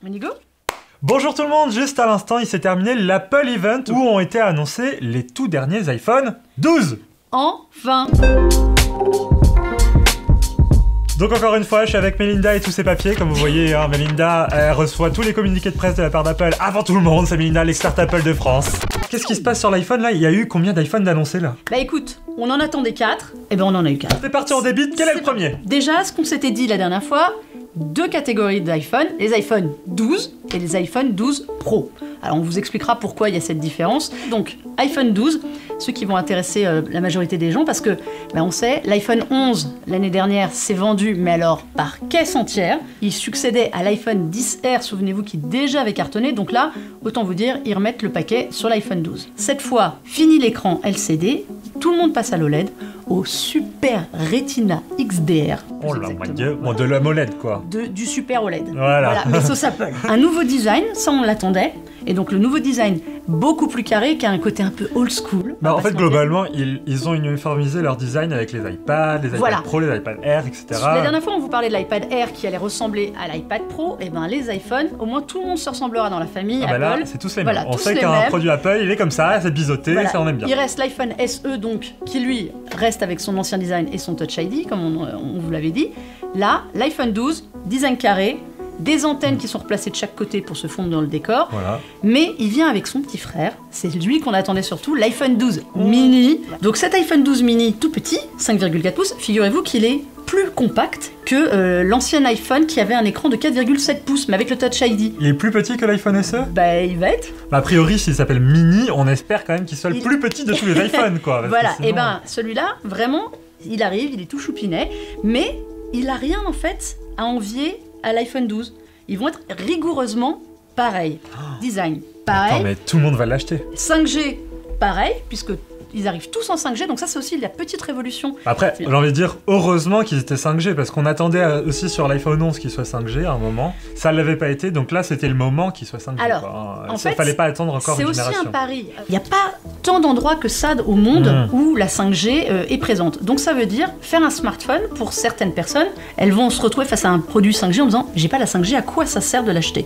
On y go? Bonjour tout le monde, juste à l'instant il s'est terminé l'Apple Event où ont été annoncés les tout derniers iPhone 12. Enfin! Donc encore une fois, je suis avec Mélinda et tous ses papiers. Comme vous voyez, hein, Mélinda elle reçoit tous les communiqués de presse de la part d'Apple avant tout le monde. C'est Mélinda, l'expert Apple de France. Qu'est-ce qui se passe sur l'iPhone là? Il y a eu combien d'iPhone d'annoncés là? Bah écoute, on en attendait 4, et ben on en a eu 4. C'est parti en débit, quel est le premier? Déjà, ce qu'on s'était dit la dernière fois, 2 catégories d'iPhone, les iPhone 12 et les iPhone 12 Pro. Alors on vous expliquera pourquoi il y a cette différence. Donc iPhone 12, ceux qui vont intéresser la majorité des gens parce que on sait, l'iPhone 11 l'année dernière s'est vendu, mais alors par caisse entière. Il succédait à l'iPhone 10R, souvenez-vous, qui déjà avait cartonné. Donc là, autant vous dire, ils remettent le paquet sur l'iPhone 12. Cette fois, fini l'écran LCD, tout le monde passe à l'OLED, au Super Retina XDR. Oh là mon dieu, bon, de l'AMOLED quoi. Du Super OLED. Voilà. Mais sauce Apple. Un nouveau design, ça on l'attendait. Et donc le nouveau design, beaucoup plus carré, qui a un côté un peu old school. En fait, globalement, ils ont uniformisé leur design avec les iPads, les iPad Pro, les iPad Air, etc. La dernière fois, on vous parlait de l'iPad Air qui allait ressembler à l'iPad Pro. Et ben les iPhones, au moins tout le monde se ressemblera dans la famille Apple. Là, c'est tous les mêmes. On sait qu'un produit Apple, il est comme ça, c'est biseauté, ça on aime bien. Il reste l'iPhone SE donc, qui lui reste avec son ancien design et son Touch ID, comme on vous l'avait dit. Là, l'iPhone 12, design carré, des antennes qui sont replacées de chaque côté pour se fondre dans le décor. Voilà. Mais il vient avec son petit frère, c'est lui qu'on attendait surtout, l'iPhone 12 mini. Donc cet iPhone 12 mini tout petit, 5,4 pouces, figurez-vous qu'il est plus compact que l'ancien iPhone qui avait un écran de 4,7 pouces, mais avec le Touch ID. Il est plus petit que l'iPhone SE? Bah il va être. A priori, s'il s'appelle mini, on espère quand même qu'il soit le plus petit de tous les iPhones, quoi. Voilà, sinon... et celui-là, vraiment, il arrive, il est tout choupinet, mais il a rien en fait à envier à l'iPhone 12. Ils vont être rigoureusement pareils. Design, pareil. Attends, mais tout le monde va l'acheter. 5G, pareil, puisque ils arrivent tous en 5G, donc ça c'est aussi la petite révolution. Après, j'ai envie de dire, heureusement qu'ils étaient 5G, parce qu'on attendait aussi sur l'iPhone 11 qu'il soit 5G à un moment. Ça ne l'avait pas été, donc là c'était le moment qu'il soit 5G. Alors, en fait, fallait pas attendre encore une génération. C'est aussi un pari. Il n'y a pas tant d'endroits que ça au monde où la 5G est présente. Donc ça veut dire, faire un smartphone, pour certaines personnes, elles vont se retrouver face à un produit 5G en disant « j'ai pas la 5G, à quoi ça sert de l'acheter ?»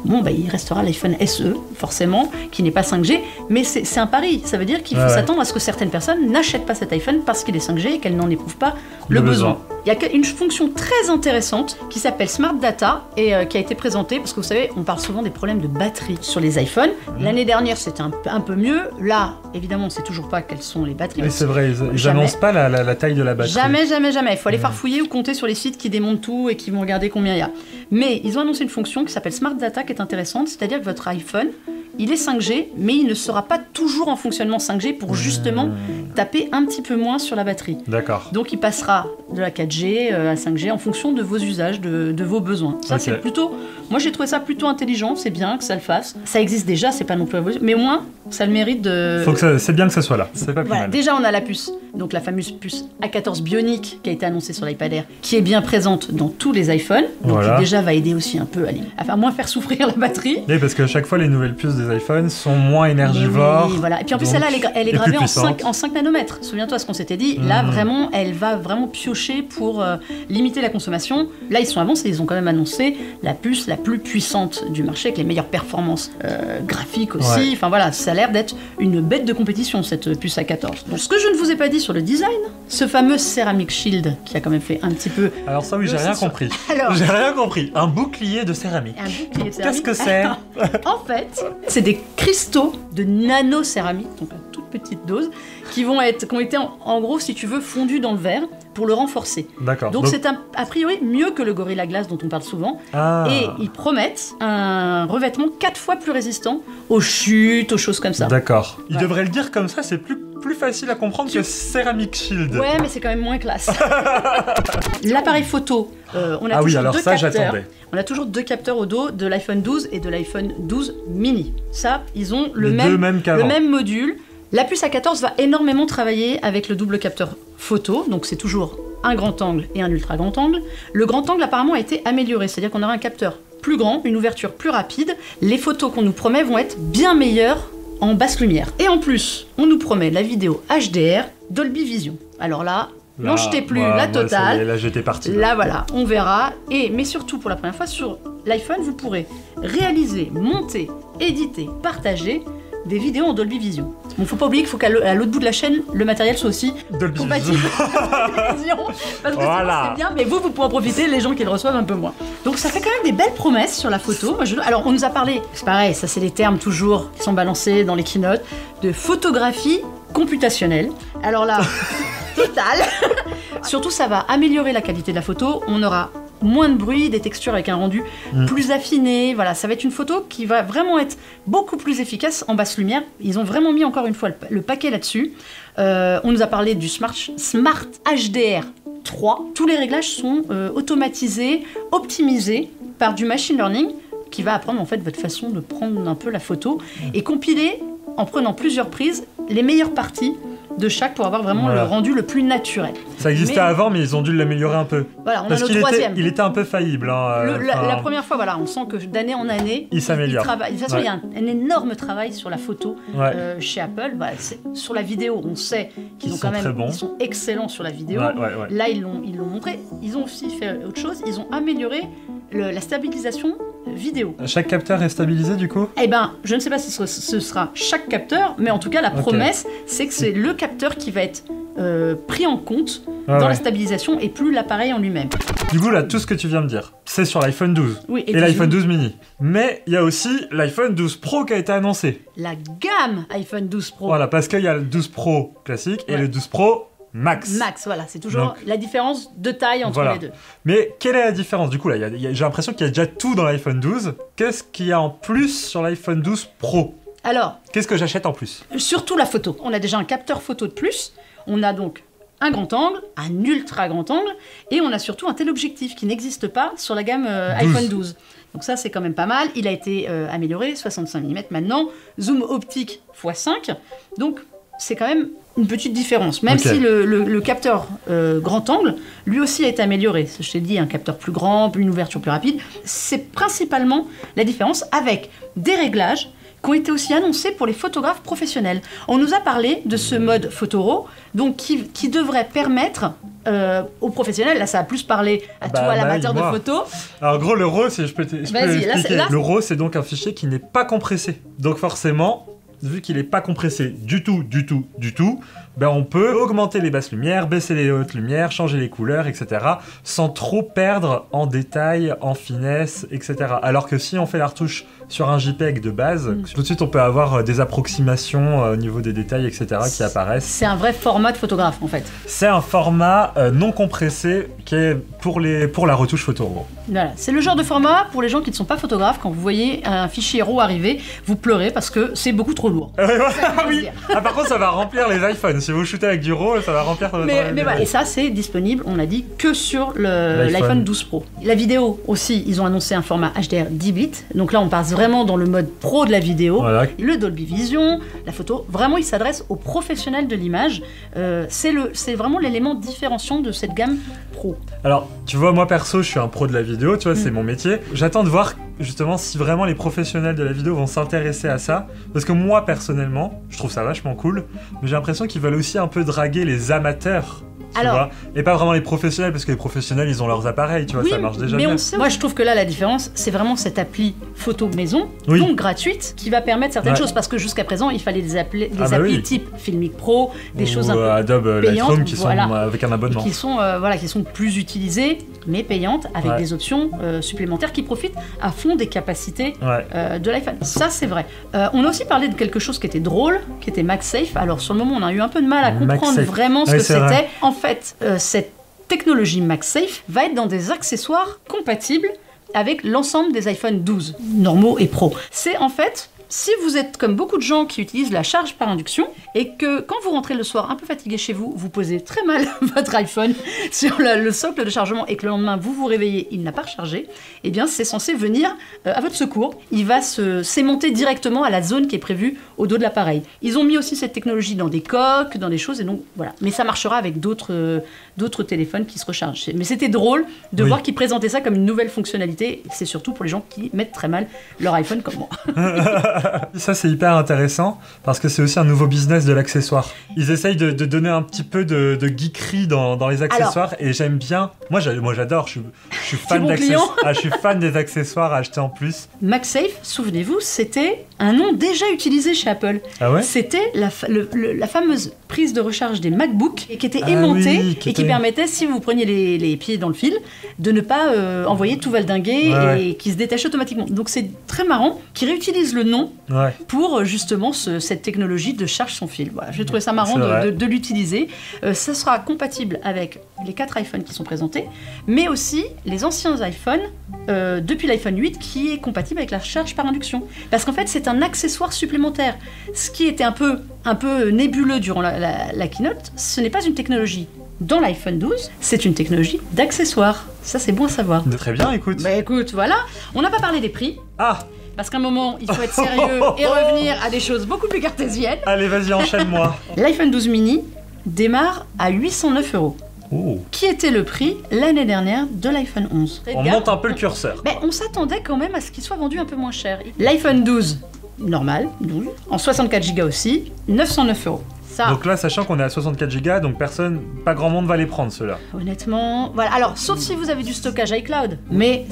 Bon, il restera l'iPhone SE, forcément, qui n'est pas 5G, mais c'est un pari. Ça veut dire qu'il faut s'attendre à ce que certaines personnes n'achètent pas cet iPhone parce qu'il est 5G et qu'elles n'en éprouvent pas le besoin. Il y a une fonction très intéressante qui s'appelle Smart Data et qui a été présentée, parce que vous savez, on parle souvent des problèmes de batterie sur les iPhones. L'année dernière, c'était un peu mieux. Là, évidemment, on ne sait toujours pas quelles sont les batteries. Mais c'est vrai, ils n'annoncent pas la taille de la batterie. Jamais. Il faut aller farfouiller ou compter sur les sites qui démontent tout et qui vont regarder combien il y a. Mais ils ont annoncé une fonction qui s'appelle Smart Data qui est intéressante, c'est-à-dire que votre iPhone, il est 5G, mais il ne sera pas toujours en fonctionnement 5G pour justement taper un petit peu moins sur la batterie. D'accord. Donc il passera de la 4G à 5G en fonction de vos usages, de vos besoins. Ça c'est plutôt... Moi j'ai trouvé ça plutôt intelligent, c'est bien que ça le fasse. Ça existe déjà, c'est pas non plus... Mais au moins, ça a le mérite de... C'est bien que ça soit là, c'est pas plus mal. Déjà on a la puce, donc la fameuse puce A14 Bionic qui a été annoncée sur l'iPad Air, qui est bien présente dans tous les iPhones, donc qui déjà va aider aussi un peu à moins faire souffrir la batterie. Oui, parce que chaque fois les nouvelles puces des iPhones sont moins énergivores. Oui, voilà. Et puis en plus celle-là, elle est gravée en 5 nanomètres. Souviens-toi ce qu'on s'était dit. Là vraiment, elle va vraiment piocher pour limiter la consommation. Là ils sont avancés, ils ont quand même annoncé la puce la plus puissante du marché avec les meilleures performances graphiques aussi. Enfin voilà, ça a l'air d'être une bête de compétition cette puce A14. Donc ce que je ne vous ai pas dit sur le design, ce fameux Ceramic Shield qui a quand même fait un petit peu... Alors ça oui, j'ai rien compris. J'ai rien compris. Un bouclier de céramique. Un bouclier de céramique. Qu'est-ce que c'est? En fait, c'est des cristaux de nano-céramique, donc à toute petite dose, qui ont été en gros, si tu veux, fondus dans le verre pour le renforcer. D'accord. Donc c'est a priori mieux que le Gorilla Glass dont on parle souvent. Et ils promettent un revêtement 4 fois plus résistant aux chutes, aux choses comme ça. D'accord. Ils devraient le dire comme ça, c'est plus facile à comprendre que Ceramic Shield. Ouais, mais c'est quand même moins classe. L'appareil photo, on a toujours deux capteurs. On a toujours 2 capteurs au dos de l'iPhone 12 et de l'iPhone 12 mini. Ça, ils ont le même module. La puce A14 va énormément travailler avec le double capteur photo, donc c'est toujours un grand angle et un ultra grand angle. Le grand angle apparemment a été amélioré, c'est-à-dire qu'on aura un capteur plus grand, une ouverture plus rapide. Les photos qu'on nous promet vont être bien meilleures en basse lumière. Et en plus, on nous promet la vidéo HDR Dolby Vision. Alors là, N'en jetez plus, voilà, la totale. Là, j'étais parti. Là, voilà, on verra. Mais surtout, pour la première fois, sur l'iPhone, vous pourrez réaliser, monter, éditer, partager des vidéos en Dolby Vision. Bon, faut pas oublier qu'il faut qu'à l'autre bout de la chaîne, le matériel soit aussi Dolby compatible. Vision. Parce que voilà. c'est bien, mais vous pourrez en profiter, les gens qui le reçoivent un peu moins. Donc ça fait quand même des belles promesses sur la photo. Alors, on nous a parlé, c'est pareil, ça c'est les termes toujours qui sont balancés dans les keynotes, de photographie computationnelle. Alors là, total. Surtout, ça va améliorer la qualité de la photo. On aura moins de bruit, des textures avec un rendu plus affiné. Voilà, ça va être une photo qui va vraiment être beaucoup plus efficace en basse lumière. Ils ont vraiment mis encore une fois le paquet là-dessus. On nous a parlé du Smart HDR 3. Tous les réglages sont automatisés, optimisés par du machine learning qui va apprendre en fait votre façon de prendre un peu la photo et compiler en prenant plusieurs prises les meilleures parties de chaque pour avoir vraiment le rendu le plus naturel. Ça existait avant, mais ils ont dû l'améliorer un peu. Voilà, on parce a notre troisième. Il était un peu faillible. Hein, la première fois, voilà, on sent que d'année en année, il s'améliore. De toute façon, il y a un énorme travail sur la photo chez Apple. Bah, sur la vidéo, on sait qu'ils ont quand même, ils sont excellents sur la vidéo. Là, ils l'ont montré. Ils ont aussi fait autre chose. Ils ont amélioré la stabilisation vidéo. Chaque capteur est stabilisé du coup ? Eh ben, je ne sais pas si ce sera chaque capteur, mais en tout cas, la promesse, c'est que c'est le capteur qui va être pris en compte dans la stabilisation et plus l'appareil en lui-même. Du coup, là, tout ce que tu viens de dire, c'est sur l'iPhone 12 et l'iPhone 12 mini. Mais il y a aussi l'iPhone 12 Pro qui a été annoncé. La gamme iPhone 12 Pro. Voilà, parce qu'il y a le 12 Pro classique et le 12 Pro Max. Max, voilà, c'est toujours la différence de taille entre les deux. Mais quelle est la différence ? Du coup, là, j'ai l'impression qu'il y a déjà tout dans l'iPhone 12. Qu'est-ce qu'il y a en plus sur l'iPhone 12 Pro ? Alors, qu'est-ce que j'achète en plus ? Surtout la photo. On a déjà un capteur photo de plus. On a donc un grand angle, un ultra grand angle, et on a surtout un téléobjectif qui n'existe pas sur la gamme iPhone 12. Donc ça, c'est quand même pas mal. Il a été amélioré, 65 mm maintenant, zoom optique x5. Donc, c'est quand même une petite différence. Même si le capteur grand angle, lui aussi a été amélioré. Je t'ai dit, un capteur plus grand, une ouverture plus rapide. C'est principalement la différence avec des réglages qui ont été aussi annoncés pour les photographes professionnels. On nous a parlé de ce mode Photo RAW, donc qui devrait permettre aux professionnels, là ça a plus parlé à toi, l'amateur de photo. Alors gros, le RAW, je peux expliquer. Le RAW, c'est donc un fichier qui n'est pas compressé. Donc forcément, vu qu'il n'est pas compressé du tout, ben on peut augmenter les basses lumières, baisser les hautes lumières, changer les couleurs, etc. sans trop perdre en détail, en finesse, etc. Alors que si on fait la retouche sur un JPEG de base, tout de suite on peut avoir des approximations au niveau des détails, etc. qui apparaissent. C'est un vrai format de photographe en fait. C'est un format non compressé qui est pour la retouche photo RAW. Voilà, c'est le genre de format pour les gens qui ne sont pas photographes. Quand vous voyez un fichier RAW arriver, vous pleurez parce que c'est beaucoup trop lourd. Oui. Par contre, ça va remplir les iPhones. Si vous shootez avec du RAW, ça va remplir. Mais voilà, et ça, c'est disponible, on l'a dit, que sur l'iPhone 12 Pro. La vidéo aussi, ils ont annoncé un format HDR 10 bits. Donc là, on passe vraiment dans le mode pro de la vidéo. Voilà. Le Dolby Vision, la photo. Vraiment, il s'adresse aux professionnels de l'image. C'est vraiment l'élément différenciant de cette gamme pro. Alors, tu vois, moi perso, je suis un pro de la vidéo. Tu vois, c'est mon métier. J'attends de voir justement si vraiment les professionnels de la vidéo vont s'intéresser à ça, parce que moi personnellement je trouve ça vachement cool, mais j'ai l'impression qu'ils veulent aussi un peu draguer les amateurs, tu vois, et pas vraiment les professionnels, parce que les professionnels ils ont leurs appareils, tu vois, ça marche déjà bien. Moi je trouve que là la différence c'est vraiment cette appli photo maison, donc gratuite, qui va permettre certaines choses, parce que jusqu'à présent il fallait des applis type Filmic Pro, des choses un peu Adobe payantes, Lightroom qui sont avec un abonnement, qui sont plus utilisées mais payantes, avec des options supplémentaires qui profitent à fond des capacités de l'iPhone. Ça c'est vrai. On a aussi parlé de quelque chose qui était drôle, qui était MagSafe. Alors sur le moment on a eu un peu de mal à comprendre vraiment ce que c'était. En fait, cette technologie MagSafe va être dans des accessoires compatibles avec l'ensemble des iPhone 12 normaux et Pro. C'est en fait, si vous êtes comme beaucoup de gens qui utilisent la charge par induction et que quand vous rentrez le soir un peu fatigué chez vous, vous posez très mal votre iPhone sur le socle de chargement et que le lendemain vous vous réveillez, il n'a pas rechargé, eh bien c'est censé venir à votre secours. Il va s'aimanter directement à la zone qui est prévue au dos de l'appareil. Ils ont mis aussi cette technologie dans des coques, dans des choses, et donc voilà. Mais ça marchera avec d'autres téléphones qui se rechargent. Mais c'était drôle de voir qu'ils présentaient ça comme une nouvelle fonctionnalité. C'est surtout pour les gens qui mettent très mal leur iPhone comme moi. Ça, c'est hyper intéressant parce que c'est aussi un nouveau business de l'accessoire. Ils essayent de donner un petit peu de geekerie dans les accessoires. Alors, et j'aime bien. Moi, j'adore. Je suis fan je suis fan des accessoires à acheter en plus. MagSafe, souvenez-vous, c'était un nom déjà utilisé chez Apple. Ah ouais? C'était la fameuse prise de recharge des MacBooks et qui était aimantée et qui permettait, si vous preniez les pieds dans le fil, de ne pas envoyer tout valdinguer et qui se détache automatiquement. Donc c'est très marrant qu'ils réutilisent le nom pour justement cette technologie de charge sans fil. Voilà, j'ai trouvé ça marrant de l'utiliser. Ça sera compatible avec les 4 iPhones qui sont présentés, mais aussi les anciens iPhones depuis l'iPhone 8 qui est compatible avec la charge par induction. Parce qu'en fait, c'est un accessoire supplémentaire. Ce qui était un peu nébuleux durant la keynote, ce n'est pas une technologie dans l'iPhone 12, c'est une technologie d'accessoire. Ça, c'est bon à savoir. Très bien, écoute. Bah écoute, voilà. On n'a pas parlé des prix. Ah! Parce qu'à un moment, il faut être sérieux et revenir à des choses beaucoup plus cartésiennes. Allez, vas-y, enchaîne-moi. L'iPhone 12 mini démarre à 809 €. Oh. Qui était le prix l'année dernière de l'iPhone 11. On monte un peu le curseur. Mais on s'attendait quand même à ce qu'il soit vendu un peu moins cher. L'iPhone 12, normal, 12, en 64 Go aussi, 909 €. Ça. Donc là, sachant qu'on est à 64 Go, donc pas grand monde va les prendre, ceux-là. Honnêtement, voilà. Alors, sauf si vous avez du stockage iCloud. Mais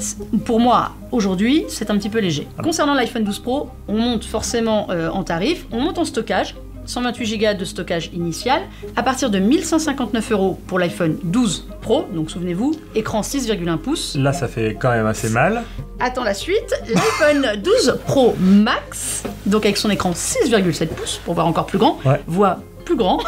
pour moi, aujourd'hui, c'est un petit peu léger. Concernant l'iPhone 12 Pro, on monte forcément en tarif, on monte en stockage. 128 Go de stockage initial, à partir de 1159 € pour l'iPhone 12 Pro, donc souvenez-vous, écran 6,1 pouces. Là, ça fait quand même assez mal. Attends la suite, l'iPhone 12 Pro Max, donc avec son écran 6,7 pouces, pour voir encore plus grand, voire plus grand,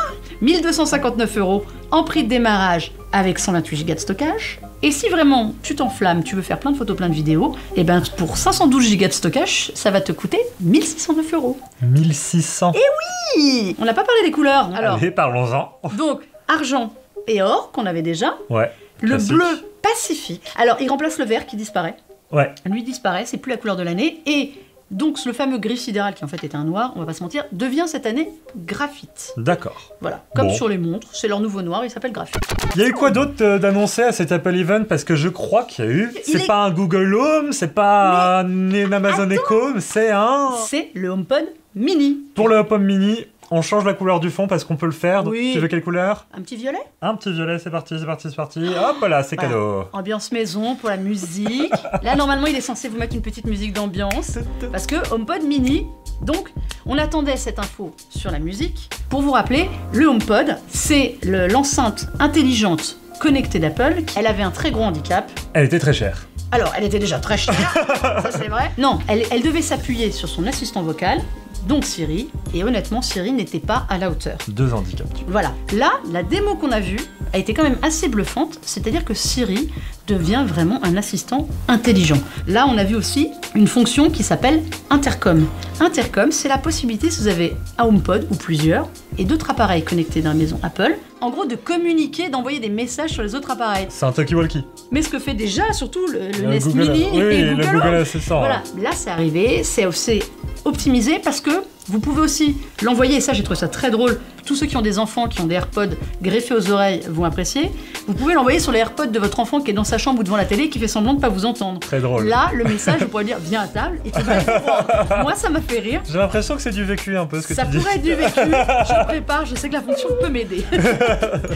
1259 € en prix de démarrage avec 128 Go de stockage. Et si vraiment tu t'enflammes, tu veux faire plein de photos, plein de vidéos, et ben pour 512 Go de stockage, ça va te coûter 1609 €. 1600. Eh oui! On n'a pas parlé des couleurs. Alors, allez, parlons-en. Donc, argent et or, qu'on avait déjà. Ouais. Le classique. bleu Pacifique. Alors, il remplace le vert qui disparaît. Ouais. Lui disparaît, c'est plus la couleur de l'année. Et donc, le fameux gris sidéral, qui en fait était un noir, on va pas se mentir, devient cette année graphite. D'accord. Voilà. Comme sur les montres, c'est leur nouveau noir, il s'appelle graphite. Il y a eu quoi d'autre d'annoncé à cet Apple Event? Parce que je crois qu'il y a eu... C'est pas un Google Home, c'est pas un Amazon Echo, c'est un... C'est le HomePod Mini. Pour le HomePod Mini, on change la couleur du fond parce qu'on peut le faire. Donc tu veux quelle couleur? Un petit violet. Un petit violet, c'est parti, c'est parti, c'est parti. Hop là, c'est cadeau. Ambiance maison pour la musique. Là, normalement, il est censé vous mettre une petite musique d'ambiance. Parce que HomePod Mini... Donc, on attendait cette info sur la musique. Pour vous rappeler, le HomePod, c'est l'enceinte intelligente connectée d'Apple. Elle avait un très gros handicap. Elle était très chère. Alors, elle était déjà très chère, ça c'est vrai. Non, elle devait s'appuyer sur son assistant vocal, donc Siri, et honnêtement, Siri n'était pas à la hauteur. 2 handicaps. Voilà. Là, la démo qu'on a vue a été quand même assez bluffante, c'est-à-dire que Siri devient vraiment un assistant intelligent. Là, on a vu aussi une fonction qui s'appelle Intercom. Intercom, c'est la possibilité, si vous avez un HomePod ou plusieurs, et d'autres appareils connectés dans la maison Apple, en gros de communiquer, d'envoyer des messages sur les autres appareils. C'est un talkie-walkie. Mais ce que fait déjà surtout le Nest Google, Mini et le Google Google Home. Assistant. Voilà, là c'est arrivé, c'est optimisé parce que vous pouvez aussi l'envoyer, et ça j'ai trouvé ça très drôle, tous ceux qui ont des enfants qui ont des AirPods greffés aux oreilles vont apprécier, vous pouvez l'envoyer sur les AirPods de votre enfant qui est dans sa chambre ou devant la télé qui fait semblant de ne pas vous entendre. Très drôle. Là, le message, vous pourrez dire viens à table et tu vas aller voir. Moi ça m'a fait rire. J'ai l'impression que c'est du vécu un peu ce que ça tu dis. Ça pourrait être du vécu, je le prépare, je sais que la fonction peut m'aider.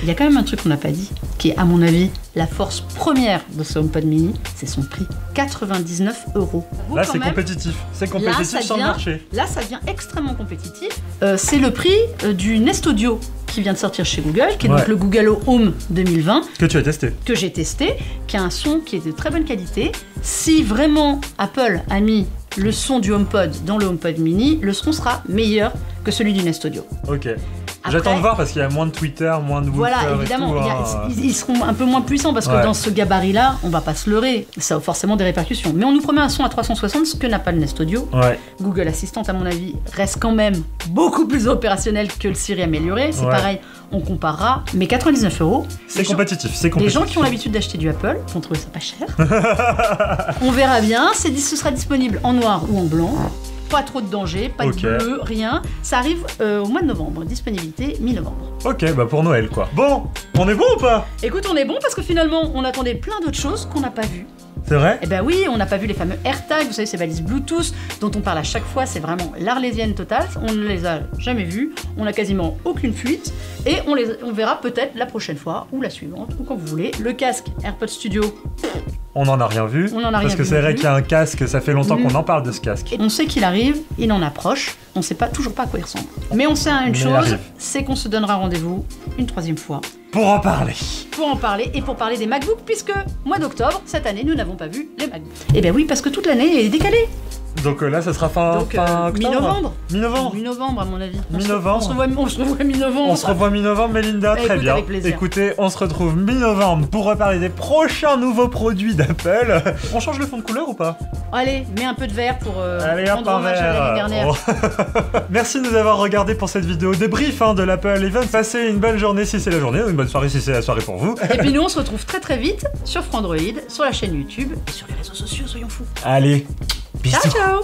Il y a quand même un truc qu'on n'a pas dit, qui est à mon avis la force première de ce HomePod Mini, c'est son prix, 99 €. Là c'est compétitif, sur le marché. Là ça devient extrêmement compétitif. C'est le prix du Nest Audio qui vient de sortir chez Google, qui est donc le Google Home 2020. Que tu as testé. Que j'ai testé, qui a un son qui est de très bonne qualité. Si vraiment Apple a mis le son du HomePod dans le HomePod Mini, le son sera meilleur que celui du Nest Audio. Ok. J'attends de voir parce qu'il y a moins de Twitter, moins de Voilà, évidemment, ils seront un peu moins puissants parce que dans ce gabarit-là, on va pas se leurrer. Ça a forcément des répercussions. Mais on nous promet un son à 360, ce que n'a pas le Nest Audio. Google Assistant, à mon avis, reste quand même beaucoup plus opérationnel que le Siri amélioré. C'est pareil, on comparera. Mais 99 €. C'est compétitif, c'est compétitif. Les gens qui ont l'habitude d'acheter du Apple vont trouver ça pas cher. On verra bien. Ce sera disponible en noir ou en blanc. Pas trop de danger, pas de bleu, rien. Ça arrive au mois de novembre, disponibilité mi-novembre. Ok, bah pour Noël quoi. Bon, on est bon ou pas? Écoute, on est bon parce que finalement, on attendait plein d'autres choses qu'on n'a pas vues. C'est vrai? Eh ben oui, on n'a pas vu les fameux AirTags, vous savez, ces balises Bluetooth dont on parle à chaque fois, c'est vraiment l'arlésienne totale. On ne les a jamais vues, on n'a quasiment aucune fuite et on verra peut-être la prochaine fois ou la suivante ou quand vous voulez. Le casque AirPods Studio. On n'en a rien vu. On en a rien parce que vu c'est non vrai plus. qu'il y a un casque, ça fait longtemps qu'on en parle de ce casque. Et on sait qu'il arrive, il en approche, on sait toujours pas à quoi il ressemble. Mais on sait une Mais il chose, arrive. c'est qu'on se donnera rendez-vous une troisième fois Pour en parler. pour en parler et pour parler des MacBooks, puisque mois d'octobre, cette année, nous n'avons pas vu les MacBooks. Eh bien oui, parce que toute l'année est décalée. Donc là, ça sera fin octobre. Mi-novembre. Mi-novembre. Mi-novembre, à mon avis. Mi-novembre. On se revoit mi-novembre. On se revoit mi-novembre, Mélinda, Bah, très écoute, bien. avec plaisir. Écoutez, on se retrouve mi-novembre pour reparler des prochains nouveaux produits d'Apple. On change le fond de couleur ou pas? Allez, mets un peu de vert pour Allez, hop, rendre un hommage à l'année verre. dernière. Oh. Merci de nous avoir regardé pour cette vidéo débrief de l'Apple Event. Passez une bonne journée si c'est la journée, ou une bonne soirée si c'est la soirée pour vous. Et puis nous, on se retrouve très très vite sur Frandroid, sur la chaîne YouTube et sur les réseaux sociaux, soyons fous. Allez, bisous. Ciao, ciao.